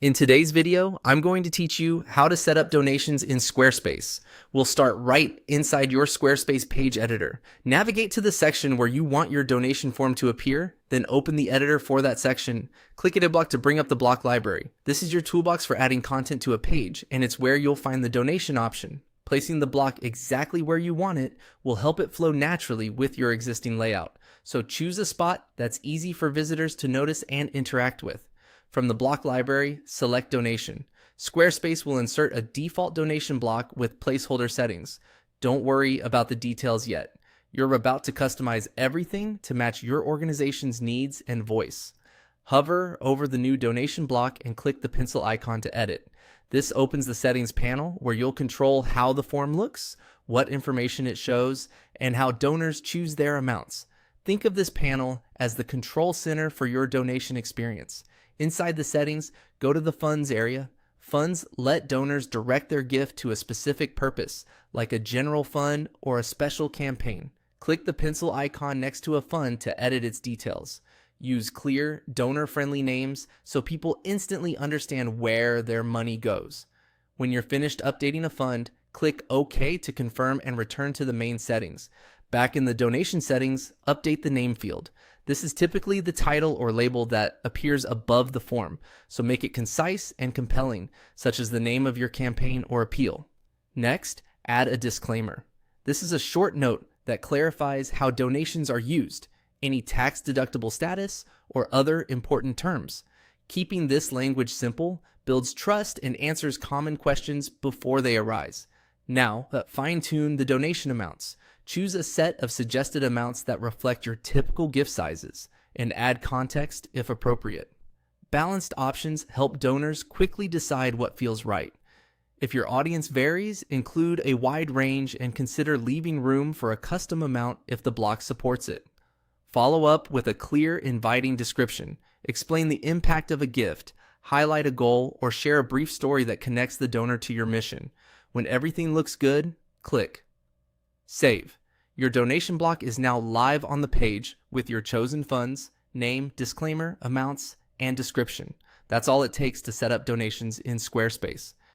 In today's video, I'm going to teach you how to set up donations in Squarespace. We'll start right inside your Squarespace page editor. Navigate to the section where you want your donation form to appear, then open the editor for that section. Click Edit Block to bring up the block library. This is your toolbox for adding content to a page, and it's where you'll find the donation option. Placing the block exactly where you want it will help it flow naturally with your existing layout. So choose a spot that's easy for visitors to notice and interact with. From the block library, select Donation. Squarespace will insert a default donation block with placeholder settings. Don't worry about the details yet. You're about to customize everything to match your organization's needs and voice. Hover over the new donation block and click the pencil icon to edit. This opens the settings panel where you'll control how the form looks, what information it shows, and how donors choose their amounts. Think of this panel as the control center for your donation experience. Inside the settings, go to the Funds area. Funds let donors direct their gift to a specific purpose, like a general fund or a special campaign. Click the pencil icon next to a fund to edit its details. Use clear, donor-friendly names so people instantly understand where their money goes. When you're finished updating a fund, click OK to confirm and return to the main settings. Back in the donation settings, update the name field. This is typically the title or label that appears above the form, so make it concise and compelling, such as the name of your campaign or appeal. Next, add a disclaimer. This is a short note that clarifies how donations are used, any tax-deductible status, or other important terms. Keeping this language simple builds trust and answers common questions before they arise. Now, fine-tune the donation amounts. Choose a set of suggested amounts that reflect your typical gift sizes, and add context if appropriate. Balanced options help donors quickly decide what feels right. If your audience varies, include a wide range and consider leaving room for a custom amount if the block supports it. Follow up with a clear, inviting description. Explain the impact of a gift, highlight a goal, or share a brief story that connects the donor to your mission. When everything looks good, click Save. Your donation block is now live on the page with your chosen funds, name, disclaimer, amounts, and description. That's all it takes to set up donations in Squarespace.